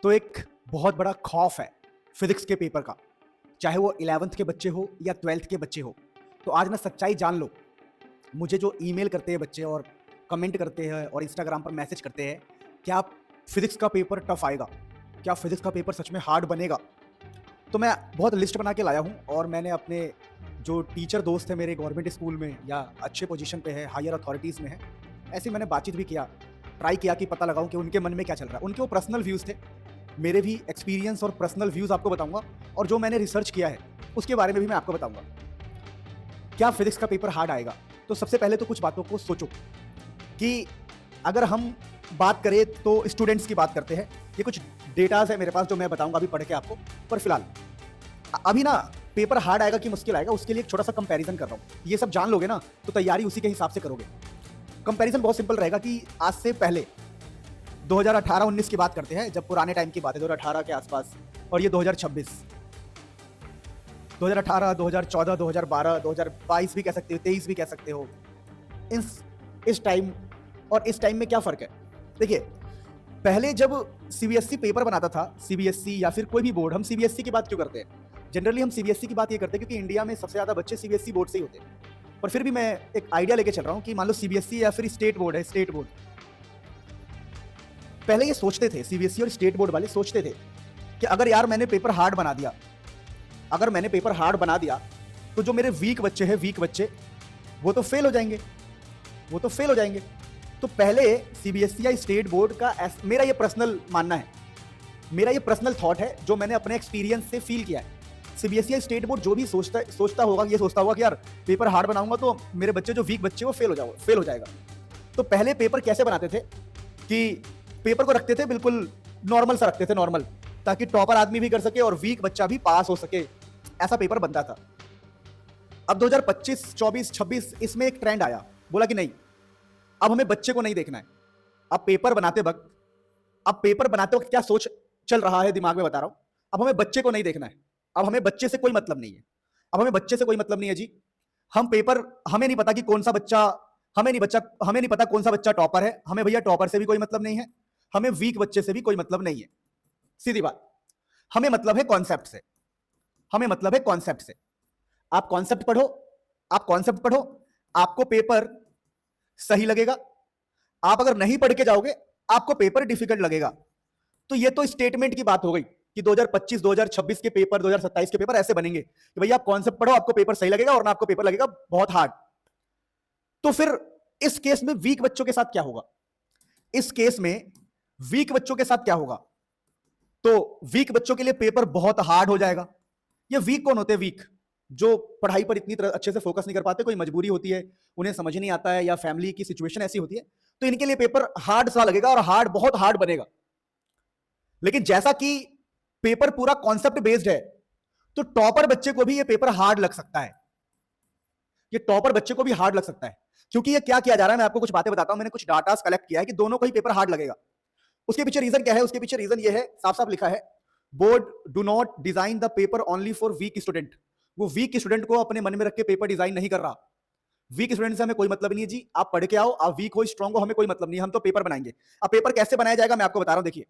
तो एक बहुत बड़ा खौफ है फिजिक्स के पेपर का, चाहे वो 11th के बच्चे हो या 12th के बच्चे हो। तो आज ना सच्चाई जान लो। मुझे जो ईमेल करते हैं बच्चे और कमेंट करते हैं और इंस्टाग्राम पर मैसेज करते हैं, क्या फिजिक्स का पेपर टफ आएगा, क्या फिजिक्स का पेपर सच में हार्ड बनेगा। तो मैं बहुत लिस्ट बना के लाया हूँ और मैंने अपने जो टीचर दोस्त है मेरे गवर्नमेंट स्कूल में या अच्छे पोजीशन पे है, हायर अथॉरिटीज़ में है, ऐसे ही मैंने बातचीत भी किया, ट्राई किया कि पता लगाऊं कि उनके मन में क्या चल रहा है। उनके वो पर्सनल व्यूज़ थे, मेरे भी एक्सपीरियंस और पर्सनल व्यूज़ आपको बताऊंगा और जो मैंने रिसर्च किया है उसके बारे में भी मैं आपको बताऊंगा। क्या फिजिक्स का पेपर हार्ड आएगा? तो सबसे पहले तो कुछ बातों को सोचो कि अगर हम बात करें तो स्टूडेंट्स की बात करते हैं। ये कुछ डेटाज है मेरे पास जो मैं बताऊंगा अभी पढ़ के आपको। पर फिलहाल अभी ना पेपर हार्ड आएगा कि मुश्किल आएगा उसके लिए एक छोटा सा कंपैरिजन कर रहा हूँ। ये सब जान लोगे ना तो तैयारी उसी के हिसाब से करोगे। कंपैरिजन बहुत सिंपल रहेगा कि आज से पहले 2018-19 की बात करते हैं, जब पुराने टाइम की बात है 2018 के आसपास, और ये 2026, 2018, 2014, 2012, 2022 भी कह सकते हो, 23 भी कह सकते हो। इस टाइम और इस टाइम में क्या फ़र्क है? देखिए, पहले जब सीबीएसई पेपर बनाता था, सीबीएसई या फिर कोई भी बोर्ड, हम सीबीएसई की बात क्यों करते हैं? जनरली हम सीबीएसई की बात ये करते हैं क्योंकि इंडिया में सबसे ज़्यादा बच्चे सीबीएसई बोर्ड से ही होते हैं। पर फिर भी मैं एक आइडिया लेके चल रहा हूँ कि मान लो सीबीएसई या फिर स्टेट बोर्ड है, स्टेट बोर्ड। पहले ये सोचते थे, सीबीएसई और स्टेट बोर्ड वाले सोचते थे कि अगर यार मैंने पेपर हार्ड बना दिया, अगर मैंने पेपर हार्ड बना दिया तो जो मेरे वीक बच्चे हैं, वीक बच्चे, वो तो फेल हो जाएंगे, वो तो फेल हो जाएंगे। तो पहले सीबीएसई या स्टेट बोर्ड का, मेरा ये पर्सनल मानना है, मेरा ये पर्सनल थॉट है जो मैंने अपने एक्सपीरियंस से फील किया है। सीबीएसई या स्टेट बोर्ड जो भी सोचता होगा, ये सोचता होगा कि यार पेपर हार्ड बनाऊंगा तो मेरे बच्चे जो वीक बच्चे वो फेल हो जाएगा। तो पहले पेपर कैसे बनाते थे कि पेपर को रखते थे बिल्कुल नॉर्मल सा रखते थे, नॉर्मल, ताकि टॉपर आदमी भी कर सके और वीक बच्चा भी पास हो सके। ऐसा पेपर बनता था। अब 2025, 24, 26 इसमें एक ट्रेंड आया, बोला कि नहीं, अब हमें बच्चे को नहीं देखना है। अब पेपर बनाते वक्त क्या सोच चल रहा है दिमाग में बता रहा हूं। अब हमें बच्चे को नहीं देखना है, अब हमें बच्चे से कोई मतलब नहीं है, अब हमें बच्चे से कोई मतलब नहीं है जी। हम पेपर, हमें नहीं पता कि कौन सा बच्चा, हमें नहीं पता कौन सा बच्चा टॉपर है, हमें भैया टॉपर से भी कोई मतलब नहीं है, हमें वीक बच्चे से भी कोई मतलब नहीं है। सीधी बात, हमें मतलब है कॉन्सेप्ट से, हमें मतलब है कॉन्सेप्ट से। आप कॉन्सेप्ट पढ़ो, आप कॉन्सेप्ट पढ़ो, आपको पेपर सही लगेगा। आप अगर नहीं पढ़ के जाओगे आपको पेपर डिफिकल्ट लगेगा। तो ये तो स्टेटमेंट की बात हो गई कि 2025, 2026 के पेपर, 2027 के पेपर ऐसे बनेंगे कि भैया आप कॉन्सेप्ट पढ़ो, आपको पेपर सही लगेगा, और ना आपको पेपर लगेगा बहुत हार्ड। तो फिर इस केस में वीक बच्चों के साथ क्या होगा? इस केस में वीक बच्चों के साथ क्या होगा? तो वीक बच्चों के लिए पेपर बहुत हार्ड हो जाएगा। ये वीक कौन होते हैं? वीक जो पढ़ाई पर इतनी तरह अच्छे से फोकस नहीं कर पाते, कोई मजबूरी होती है, उन्हें समझ नहीं आता है, या फैमिली की सिचुएशन ऐसी होती है, तो इनके लिए पेपर हार्ड सा लगेगा और हार्ड, बहुत हार्ड बनेगा। लेकिन जैसा कि पेपर पूरा कॉन्सेप्ट बेस्ड है, तो टॉपर बच्चे को भी ये पेपर हार्ड लग सकता है। ये टॉपर बच्चे को भी हार्ड लग सकता है, क्योंकि ये क्या किया जा रहा है, मैं आपको कुछ बातें बताता हूं। मैंने कुछ डाटा कलेक्ट किया है कि दोनों को ही पेपर हार्ड लगेगा। उसके पीछे रीजन क्या है? उसके पीछे रीजन ये है, साफ साफ लिखा है, board do not design the paper only for weak student. वो वीक स्टूडेंट को अपने मन में रख के पेपर डिजाइन नहीं कर रहा। वीक स्टूडेंट से हमें कोई मतलब नहीं है जी, आप पढ़ के आओ, आप वीक हो, स्ट्रांग हो, हमें कोई मतलब नहीं है, हम तो पेपर बनाएंगे। अब पेपर कैसे बनाया जाएगा मैं आपको बता रहा हूं। देखिए,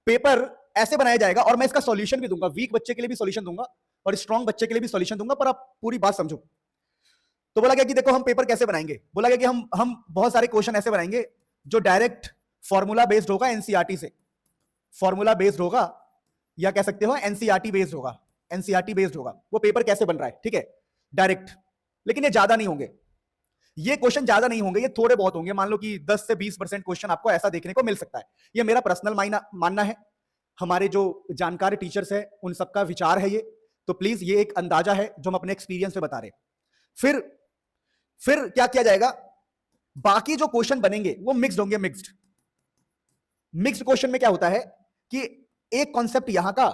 पेपर ऐसे बनाया जाएगा, और मैं इसका सॉल्यूशन भी दूंगा, वीक बच्चे के लिए भी सॉल्यूशन दूंगा और स्ट्रांग बच्चे के लिए भी सॉल्यूशन दूंगा, पर आप पूरी बात समझो। तो बोला गया कि देखो हम पेपर कैसे बनाएंगे, बोला गया कि हम बहुत सारे क्वेश्चन ऐसे बनाएंगे जो डायरेक्ट फॉर्मूला बेस्ड होगा, एनसीईआरटी से, फॉर्मूला बेस्ड होगा, या कह सकते हो एनसीईआरटी बेस्ड होगा, एनसीईआरटी बेस्ड होगा। वो पेपर कैसे बन रहा है, ठीक है, डायरेक्ट। लेकिन ये ज्यादा नहीं होंगे, ये क्वेश्चन ज्यादा नहीं होंगे, ये थोड़े बहुत होंगे। मान लो कि 10 से 20% क्वेश्चन आपको ऐसा देखने को मिल सकता है। ये मेरा पर्सनल मानना है, हमारे जो जानकार टीचर्स है उन सबका विचार है ये। तो प्लीज, ये एक अंदाजा है जो हम अपने एक्सपीरियंस से बता रहे हैं। फिर क्या किया जाएगा? बाकी जो क्वेश्चन बनेंगे वो मिक्स्ड होंगे। मिक्स्ड क्वेश्चन में क्या होता है कि एक कॉन्सेप्ट यहां का,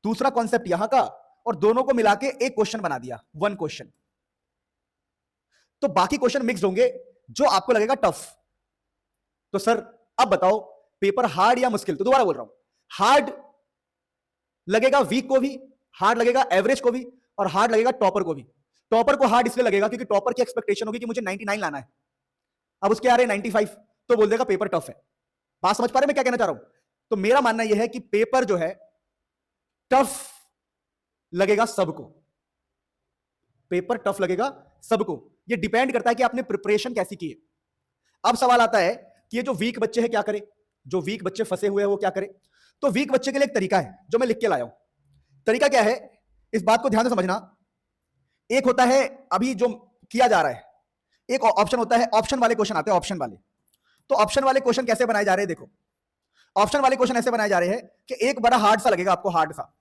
दूसरा कॉन्सेप्ट यहां का, और दोनों को मिला के एक क्वेश्चन बना दिया, वन क्वेश्चन। तो बाकी क्वेश्चन मिक्स्ड होंगे जो आपको लगेगा टफ। तो सर अब बताओ, पेपर हार्ड या मुश्किल? तो दोबारा बोल रहा हूं, हार्ड लगेगा वीक को भी, हार्ड लगेगा एवरेज को भी, और हार्ड लगेगा टॉपर को भी। टॉपर को हार्ड इसलिए लगेगा क्योंकि टॉपर की एक्सपेक्टेशन होगी कि मुझे 99 लाना है, अब उसके आ रहे 95, तो बोल देगा पेपर टफ है। बात समझ पा रहे मैं क्या कहना चाह रहा हूं? तो मेरा मानना यह है कि पेपर जो है टफ लगेगा सबको, पेपर टफ लगेगा सबको। ये डिपेंड करता है कि आपने प्रिपरेशन कैसी की है। अब सवाल आता है कि ये जो वीक बच्चे हैं क्या करें, जो वीक बच्चे फंसे हुए हैं वो क्या करें। तो वीक बच्चे के लिए एक तरीका है जो मैं लिख के लाया हूं। तरीका क्या है, इस बात को ध्यान से समझना। एक होता है अभी जो किया जा रहा है, एक ऑप्शन होता है, ऑप्शन वाले क्वेश्चन आते हैं, ऑप्शन वाले। तो ऑप्शन वाले क्वेश्चन कैसे बनाए जा रहे हैं, देखो ऑप्शन वाले क्वेश्चन ऐसे बनाए जा रहे हैं कि एक बड़ा हार्ड सा लगेगा आपको, हार्ड सा,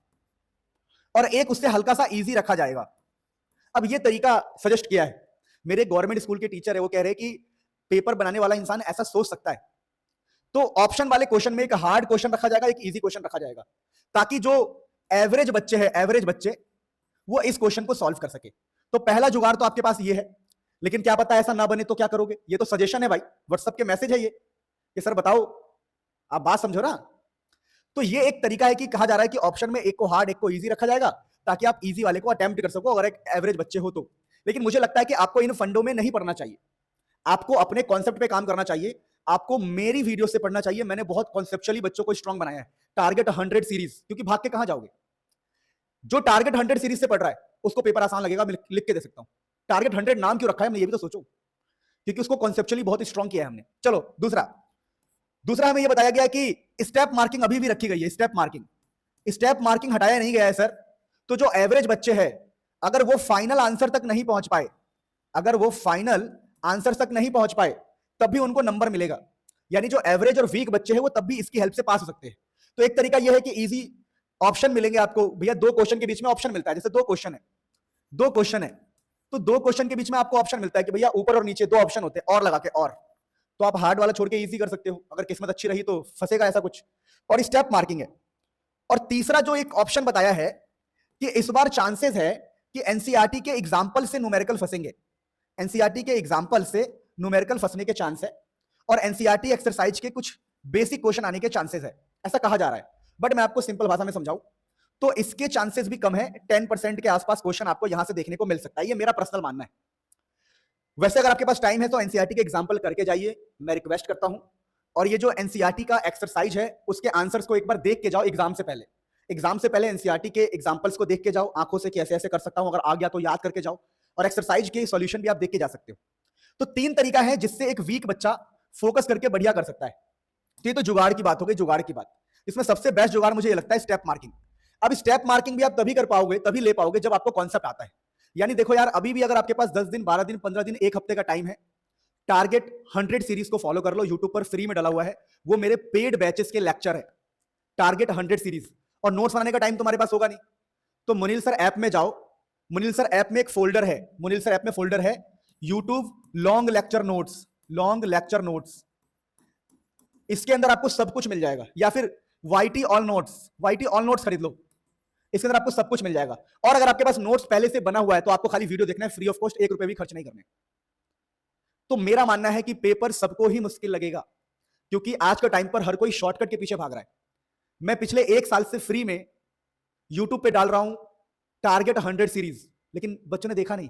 और एक उससे हल्का सा इजी रखा जाएगा। अब ये तरीका सजेस्ट किया है, मेरे गवर्नमेंट स्कूल के टीचर है, वो कह रहे हैं कि पेपर बनाने वाला इंसान ऐसा सोच सकता है। तो ऑप्शन वाले क्वेश्चन में एक हार्ड क्वेश्चन रखा जाएगा, एक इजी क्वेश्चन रखा जाएगा, ताकि जो एवरेज बच्चे हैं, एवरेज बच्चे, वो इस क्वेश्चन को सॉल्व कर सके। तो पहला जुगाड़ तो आपके पास ये है, लेकिन क्या पता ऐसा ना बने तो क्या करोगे। ये तो सजेशन है भाई, व्हाट्सएप के मैसेज है ये कि सर बताओ, आप बात समझो ना। तो ये एक तरीका है कि कहा जा रहा है कि ऑप्शन में एक को हार्ड एक को इजी रखा जाएगा, ताकि आप इजी वाले को अटेम्प्ट कर सको अगर एक एवरेज बच्चे हो तो। लेकिन मुझे लगता है कि आपको इन फंडों में नहीं पढ़ना चाहिए, आपको अपने कॉन्सेप्ट पे काम करना चाहिए, आपको मेरी वीडियो से पढ़ना चाहिए। मैंने बहुत कॉन्सेप्चुअली बच्चों को स्ट्रांग बनाया है। टारगेट 100 सीरीज, क्योंकि भाग के कहां जाओगे। जो टारगेट 100 सीरीज से पढ़ रहा है उसको पेपर आसान लगेगा, मैं लिख के दे सकता हूं। टारगेट 100 नाम क्यों रखा है हमने, ये भी तो सोचो, क्योंकि उसको कॉन्सेप्चुअली बहुत स्ट्रांग किया है हमने। चलो दूसरा हमें यह बताया गया कि स्टेप मार्किंग अभी भी रखी गई है। स्टेप मार्किंग हटाया नहीं गया है सर। तो जो एवरेज बच्चे हैं, अगर वो फाइनल आंसर तक नहीं पहुंच पाए, अगर वो फाइनल आंसर तक नहीं पहुंच पाए, तब भी उनको नंबर मिलेगा। यानी जो एवरेज और वीक बच्चे हैं वो तब भी इसकी हेल्प से पास हो सकते हैं। तो एक तरीका यह है कि इजी ऑप्शन मिलेंगे आपको, भैया 2 क्वेश्चन के बीच में ऑप्शन मिलता है। जैसे 2 क्वेश्चन है तो 2 क्वेश्चन के बीच में आपको ऑप्शन मिलता है कि भैया ऊपर और नीचे 2 ऑप्शन होते हैं, और लगा के, और तो आप हार्ड वाला छोड़ के इजी कर सकते हो, अगर किस्मत अच्छी रही तो फंसेगा ऐसा कुछ। और स्टेप मार्किंग है। और तीसरा जो एक ऑप्शन बताया है कि इस बार चांसेस है कि एनसीईआरटी के एग्जाम्पल से न्यूमेरिकल फंसेंगे, एनसीईआरटी के एग्जाम्पल से न्यूमेरिकल फंसने के चांस है, और एनसीईआरटी एक्सरसाइज के कुछ बेसिक क्वेश्चन आने के चांसेस है, ऐसा कहा जा रहा है। बट मैं आपको सिंपल भाषा में समझाऊं तो इसके चांसेस भी कम है, 10% के आसपास क्वेश्चन आपको यहां से देखने को मिल सकता है। ये मेरा पर्सनल मानना है। वैसे अगर आपके पास टाइम है तो एनसीईआरटी के एग्जाम्पल करके जाइए, मैं रिक्वेस्ट करता हूं। और ये जो एनसीईआरटी का एक्सरसाइज है उसके आंसर्स को एक बार देख के जाओ एग्जाम से पहले। एग्जाम से पहले एनसीईआरटी के एग्जाम्पल्स को देख के जाओ, आंखों से कैसे ऐसे कर सकता हूं, अगर आ गया तो याद करके जाओ, और एक्सरसाइज के सॉल्यूशन भी आप देख के जा सकते हो। तो 3 तरीका है जिससे एक वीक बच्चा फोकस करके बढ़िया कर सकता है। तो ये तो जुगाड़ की बात हो गई, जुगाड़ की बात। इसमें सबसे बेस्ट जुगाड़ मुझे लगता है स्टेप मार्किंग। अब स्टेप मार्किंग भी आप तभी कर पाओगे, तभी ले पाओगे जब आपको कॉन्सेप्ट आता है। यानी देखो यार, अभी भी अगर आपके पास 10 दिन, 12 दिन, 15 दिन, 1 हफ्ते का टाइम है, टारगेट 100 सीरीज को फॉलो कर लो, यूट्यूब पर फ्री में डाला हुआ है, वो मेरे पेड बैचेस के लेक्चर है, टारगेट 100 सीरीज। और नोट्स बनाने का टाइम तुम्हारे पास होगा नहीं, तो मुनील सर ऐप में जाओ। मुनील सर ऐप में एक फोल्डर है, मुनील सर ऐप में फोल्डर है YouTube long lecture notes, long lecture notes. इसके अंदर आपको सब कुछ मिल जाएगा। या फिर वाईटी ऑल नोट्स खरीद लो, इसके अंदर आपको सब कुछ मिल जाएगा। और अगर आपके पास नोट्स पहले से बना हुआ है तो आपको खाली वीडियो देखना है, फ्री ऑफ कॉस्ट, 1 रुपए भी खर्च नहीं करने। तो मेरा मानना है कि पेपर सबको ही मुश्किल लगेगा, क्योंकि आज के टाइम पर हर कोई शॉर्टकट के पीछे भाग रहा है। मैं पिछले 1 साल से फ्री में यूट्यूब पे डाल रहा हूं टारगेट 100 सीरीज, लेकिन बच्चों ने देखा नहीं।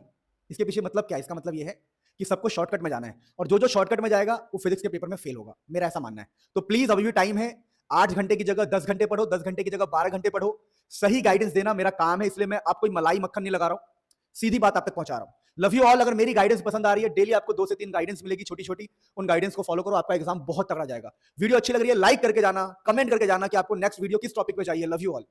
इसके पीछे मतलब क्या है? इसका मतलब यह है कि सबको शॉर्टकट में जाना है, और जो जो शॉर्टकट में जाएगा वो फिजिक्स के पेपर में फेल होगा, मेरा ऐसा मानना है। तो प्लीज अभी भी टाइम है, 8 घंटे की जगह 10 घंटे पढ़ो, 10 घंटे की जगह 12 घंटे पढ़ो। सही गाइडेंस देना मेरा काम है, इसलिए मैं आपको मलाई मक्खन नहीं लगा रहा हूं, सीधी बात आप तक पहुंचा रहा हूं। Love you all. अगर मेरी गाइडेंस पसंद आ रही है, डेली आपको 2 से 3 गाइडेंस मिलेगी छोटी छोटी, उन गाइडेंस को फॉलो करो, आपका एग्जाम बहुत तगड़ा जाएगा। वीडियो अच्छी लग रही है लाइक करके जाना, कमेंट करके जाना कि आपको नेक्स्ट वीडियो किस टॉपिक पे चाहिए। Love you all.